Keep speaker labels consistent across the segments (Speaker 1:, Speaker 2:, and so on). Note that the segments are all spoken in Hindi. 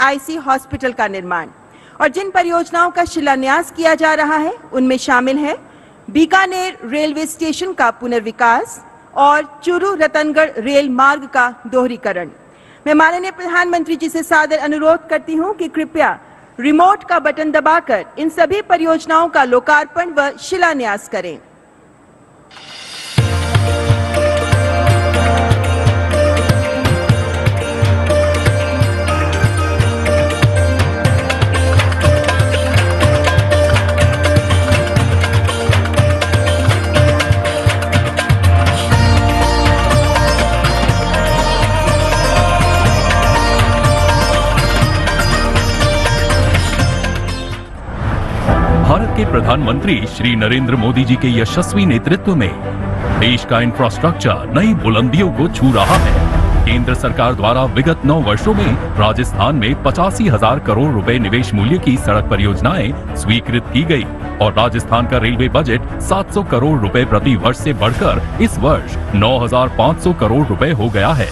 Speaker 1: आईसी हॉस्पिटल का निर्माण। और जिन परियोजनाओं का शिलान्यास किया जा रहा है उनमें शामिल है बीकानेर रेलवे स्टेशन का पुनर्विकास और चूरू रतनगढ़ रेल मार्ग का दोहरीकरण। मैं माननीय प्रधानमंत्री जी से सादर अनुरोध करती हूं कि कृपया रिमोट का बटन दबाकर इन सभी परियोजनाओं का लोकार्पण व शिलान्यास करें।
Speaker 2: भारत के प्रधानमंत्री श्री नरेंद्र मोदी जी के यशस्वी नेतृत्व में देश का इंफ्रास्ट्रक्चर नई बुलंदियों को छू रहा है। केंद्र सरकार द्वारा विगत 9 वर्षों में राजस्थान में 85,000 करोड़ रुपए निवेश मूल्य की सड़क परियोजनाएं स्वीकृत की गई और राजस्थान का रेलवे बजट 700 करोड़ रुपए प्रति वर्ष से बढ़कर इस वर्ष 9,500 करोड़ रुपए हो गया है।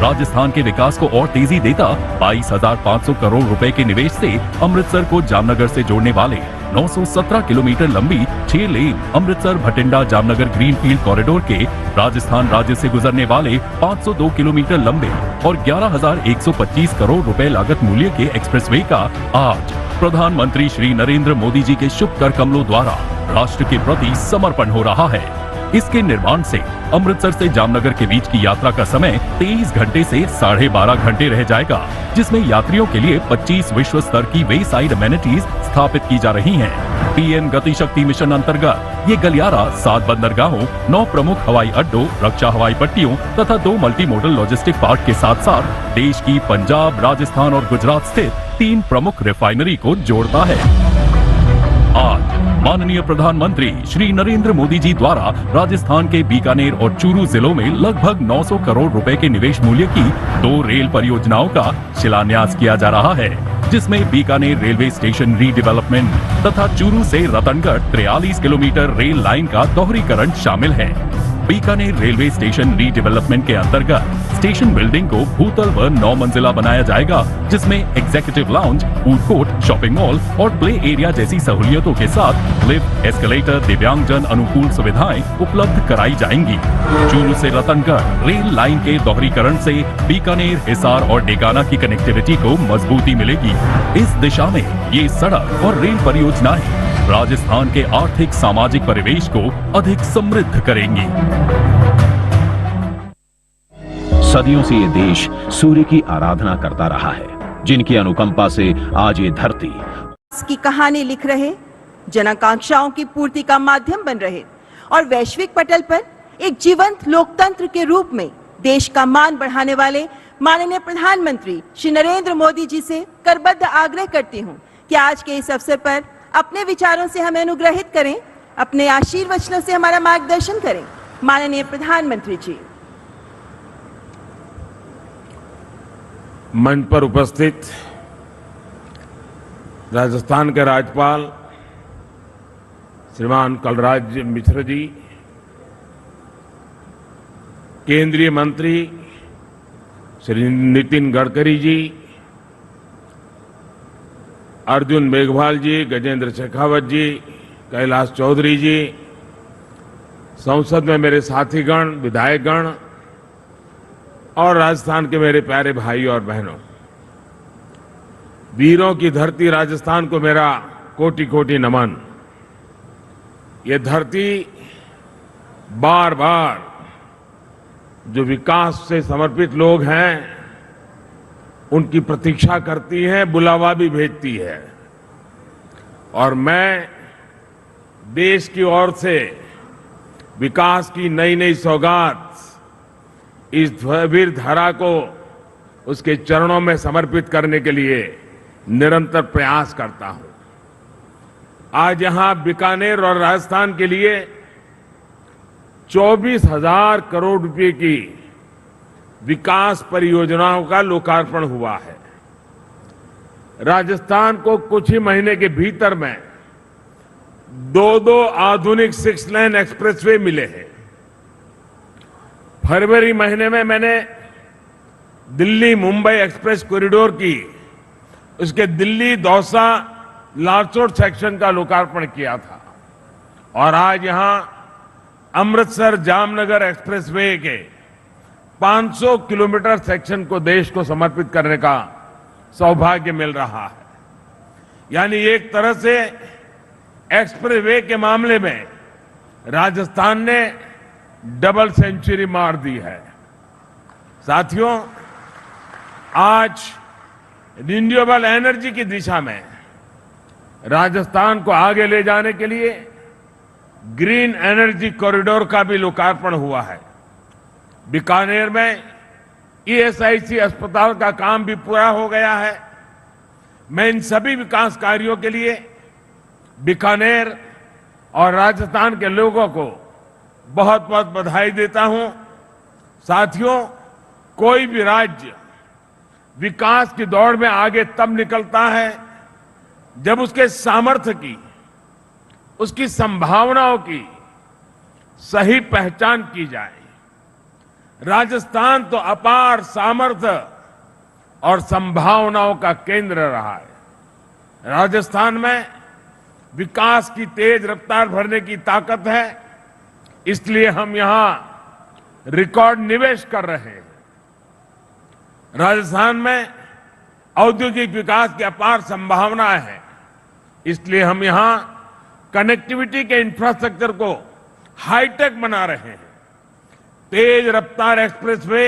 Speaker 2: राजस्थान के विकास को और तेजी देता 22,500 करोड़ रुपए के निवेश से अमृतसर को जामनगर से जोड़ने वाले 917 किलोमीटर लंबी 6 लेन अमृतसर भटिंडा जामनगर ग्रीनफील्ड कॉरिडोर के राजस्थान राज्य से गुजरने वाले 502 किलोमीटर लंबे और 11,125 करोड़ रुपए लागत मूल्य के एक्सप्रेसवे का आज प्रधानमंत्री श्री नरेंद्र मोदी जी के शुभ कर कमलों द्वारा राष्ट्र के प्रति समर्पण हो रहा है। इसके निर्माण से अमृतसर से जामनगर के बीच की यात्रा का समय 23 घंटे से 12.5 घंटे रह जाएगा, जिसमें यात्रियों के लिए 25 विश्व स्तर की वे साइड अमेनिटीज स्थापित की जा रही हैं। पीएम गति शक्ति मिशन अंतर्गत ये गलियारा 7 बंदरगाहों, 9 प्रमुख हवाई अड्डों, रक्षा हवाई पट्टियों तथा 2 मल्टी मॉडल लॉजिस्टिक पार्क के साथ साथ देश की पंजाब, राजस्थान और गुजरात स्थित 3 प्रमुख रिफाइनरी को जोड़ता है। आज माननीय प्रधानमंत्री श्री नरेंद्र मोदी जी द्वारा राजस्थान के बीकानेर और चूरू जिलों में लगभग 900 करोड़ रुपए के निवेश मूल्य की 2 रेल परियोजनाओं का शिलान्यास किया जा रहा है, जिसमें बीकानेर रेलवे स्टेशन रीडेवलपमेंट तथा चूरू से रतनगढ़ 43 किलोमीटर रेल लाइन का दोहरीकरण शामिल है। बीकानेर रेलवे स्टेशन रीडेवलपमेंट के अंतर्गत स्टेशन बिल्डिंग को भूतल व 9 मंजिला बनाया जाएगा, जिसमें executive lounge, food court, shopping mall और प्ले एरिया जैसी सहूलियतों के साथ लिफ्ट, एस्केलेटर, दिव्यांगजन अनुकूल सुविधाएं उपलब्ध कराई जाएंगी। चूरू से रतनगढ़ रेल लाइन के दोहरीकरण से बीकानेर, हिसार और डेगाना की कनेक्टिविटी को मजबूती मिलेगी। इस दिशा में ये सड़क और रेल परियोजनाएं राजस्थान के आर्थिक सामाजिक परिवेश को अधिक समृद्ध करेंगी।
Speaker 3: सदियों से ये देश सूर्य की आराधना करता रहा है, जिनकी अनुकंपा से आज ये धरती
Speaker 1: की कहानी लिख रहे, जनाकांक्षाओं की पूर्ति का माध्यम बन रहे और वैश्विक पटल पर एक जीवंत लोकतंत्र के रूप में देश का मान बढ़ाने वाले माननीय प्रधानमंत्री श्री नरेंद्र मोदी जी से करबद्ध आग्रह करती हूँ कि आज के इस अवसर पर अपने विचारों से हमें अनुग्रहित करें, अपने आशीर्वचनों से हमारा मार्गदर्शन करें। माननीय प्रधानमंत्री जी।
Speaker 4: मंच पर उपस्थित राजस्थान के राज्यपाल श्रीमान कलराज मिश्र जी, केंद्रीय मंत्री श्री नितिन गडकरी जी, अर्जुन मेघवाल जी, गजेंद्र शेखावत जी, कैलाश चौधरी जी, संसद में मेरे साथीगण, विधायकगण और राजस्थान के मेरे प्यारे भाई और बहनों, वीरों की धरती राजस्थान को मेरा कोटि कोटि नमन। ये धरती बार बार जो विकास से समर्पित लोग हैं उनकी प्रतीक्षा करती है, बुलावा भी भेजती है और मैं देश की ओर से विकास की नई नई सौगात इस वीर धरा को उसके चरणों में समर्पित करने के लिए निरंतर प्रयास करता हूं। आज यहां बीकानेर और राजस्थान के लिए 24,000 करोड़ रुपए की विकास परियोजनाओं का लोकार्पण हुआ है। राजस्थान को कुछ ही महीने के भीतर में 2 आधुनिक 6 लेन एक्सप्रेसवे मिले हैं। फरवरी महीने में मैंने दिल्ली मुंबई एक्सप्रेस कॉरिडोर की उसके दिल्ली दौसा लालसोट सेक्शन का लोकार्पण किया था और आज यहां अमृतसर जामनगर एक्सप्रेसवे के 500 किलोमीटर सेक्शन को देश को समर्पित करने का सौभाग्य मिल रहा है। यानी एक तरह से एक्सप्रेसवे के मामले में राजस्थान ने डबल सेंचुरी मार दी है। साथियों, आज रिन्यूएबल एनर्जी की दिशा में राजस्थान को आगे ले जाने के लिए ग्रीन एनर्जी कॉरिडोर का भी लोकार्पण हुआ है। बीकानेर में ईएसआईसी अस्पताल का काम भी पूरा हो गया है। मैं इन सभी विकास कार्यों के लिए बीकानेर और राजस्थान के लोगों को बहुत बहुत बधाई देता हूं। साथियों, कोई भी राज्य विकास की दौड़ में आगे तब निकलता है जब उसके सामर्थ्य की, उसकी संभावनाओं की सही पहचान की जाए। राजस्थान तो अपार सामर्थ्य और संभावनाओं का केंद्र रहा है। राजस्थान में विकास की तेज रफ्तार भरने की ताकत है, इसलिए हम यहां रिकॉर्ड निवेश कर रहे हैं। राजस्थान में औद्योगिक विकास की अपार संभावनाएं हैं, इसलिए हम यहां कनेक्टिविटी के इंफ्रास्ट्रक्चर को हाईटेक बना रहे हैं। तेज रफ्तार एक्सप्रेसवे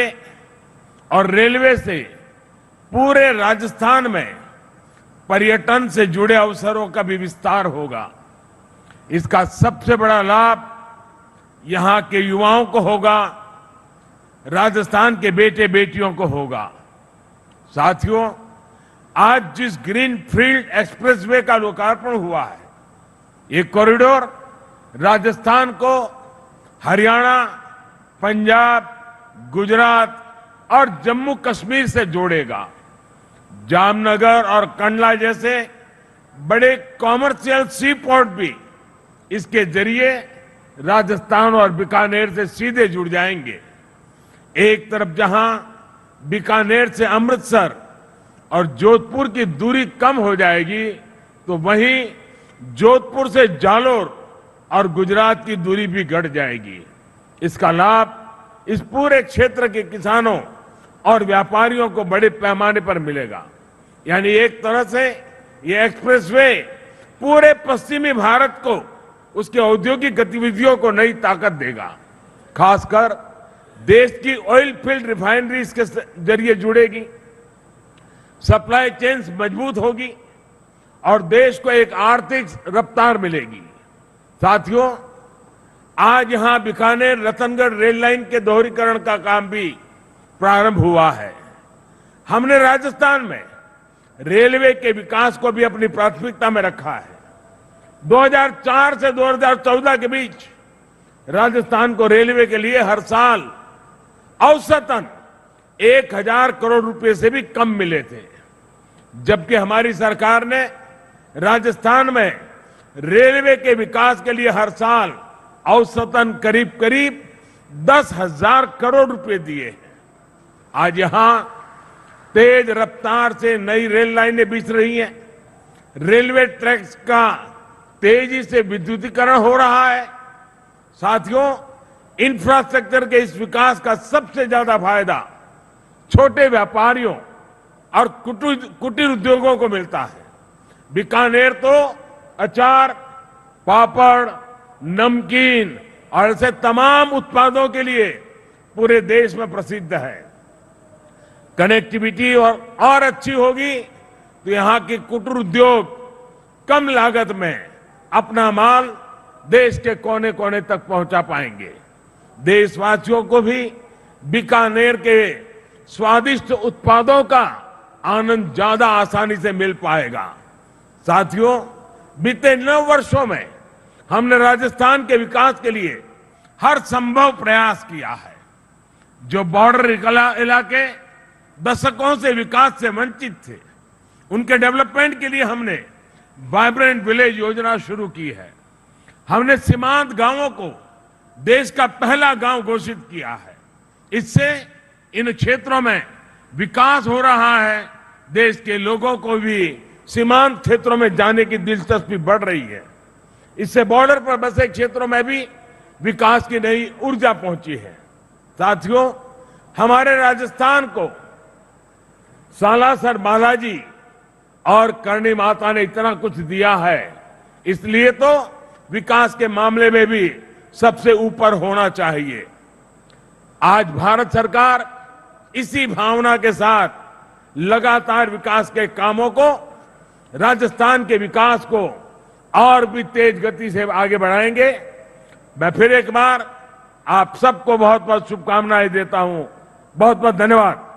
Speaker 4: और रेलवे से पूरे राजस्थान में पर्यटन से जुड़े अवसरों का भी विस्तार होगा। इसका सबसे बड़ा लाभ यहां के युवाओं को होगा, राजस्थान के बेटे बेटियों को होगा। साथियों, आज जिस ग्रीन फील्ड एक्सप्रेसवे का लोकार्पण हुआ है, ये कॉरिडोर राजस्थान को हरियाणा, पंजाब, गुजरात और जम्मू कश्मीर से जोड़ेगा। जामनगर और कंडला जैसे बड़े कॉमर्शियल सी पोर्ट भी इसके जरिए राजस्थान और बीकानेर से सीधे जुड़ जाएंगे। एक तरफ जहां बीकानेर से अमृतसर और जोधपुर की दूरी कम हो जाएगी, तो वहीं जोधपुर से जालोर और गुजरात की दूरी भी घट जाएगी। इसका लाभ इस पूरे क्षेत्र के किसानों और व्यापारियों को बड़े पैमाने पर मिलेगा। यानी एक तरह से ये एक्सप्रेसवे पूरे पश्चिमी भारत को, उसके औद्योगिक गतिविधियों को नई ताकत देगा। खासकर देश की ऑयल फील्ड रिफाइनरीज के जरिए जुड़ेगी, सप्लाई चेन्स मजबूत होगी और देश को एक आर्थिक रफ्तार मिलेगी। साथियों, आज यहां बीकानेर रतनगढ़ रेल लाइन के दोहरीकरण का काम भी प्रारंभ हुआ है। हमने राजस्थान में रेलवे के विकास को भी अपनी प्राथमिकता में रखा है। 2004 से 2014 के बीच राजस्थान को रेलवे के लिए हर साल औसतन 1000 करोड़ रुपए से भी कम मिले थे, जबकि हमारी सरकार ने राजस्थान में रेलवे के विकास के लिए हर साल औसतन करीब करीब 10,000 करोड़ रुपए दिए हैं। आज यहां तेज रफ्तार से नई रेल लाइनें बिछ रही हैं, रेलवे ट्रैक्स का तेजी से विद्युतीकरण हो रहा है। साथियों, इंफ्रास्ट्रक्चर के इस विकास का सबसे ज्यादा फायदा छोटे व्यापारियों और कुटीर उद्योगों को मिलता है। बीकानेर तो अचार, पापड़, नमकीन और ऐसे तमाम उत्पादों के लिए पूरे देश में प्रसिद्ध है। कनेक्टिविटी और अच्छी होगी तो यहां के कुटीर उद्योग कम लागत में अपना माल देश के कोने कोने तक पहुंचा पाएंगे। देशवासियों को भी बीकानेर के स्वादिष्ट उत्पादों का आनंद ज्यादा आसानी से मिल पाएगा। साथियों, बीते 9 वर्षों में हमने राजस्थान के विकास के लिए हर संभव प्रयास किया है। जो बॉर्डर इलाके दशकों से विकास से वंचित थे, उनके डेवलपमेंट के लिए हमने वाइब्रेंट विलेज योजना शुरू की है। हमने सीमांत गांवों को देश का पहला गांव घोषित किया है। इससे इन क्षेत्रों में विकास हो रहा है, देश के लोगों को भी सीमांत क्षेत्रों में जाने की दिलचस्पी बढ़ रही है। इससे बॉर्डर पर बसे क्षेत्रों में भी विकास की नई ऊर्जा पहुंची है। साथियों, हमारे राजस्थान को सालासर बालाजी और करणी माता ने इतना कुछ दिया है, इसलिए तो विकास के मामले में भी सबसे ऊपर होना चाहिए। आज भारत सरकार इसी भावना के साथ लगातार विकास के कामों को, राजस्थान के विकास को और भी तेज गति से आगे बढ़ाएंगे। मैं फिर एक बार आप सबको बहुत बहुत शुभकामनाएं देता हूं। बहुत बहुत धन्यवाद।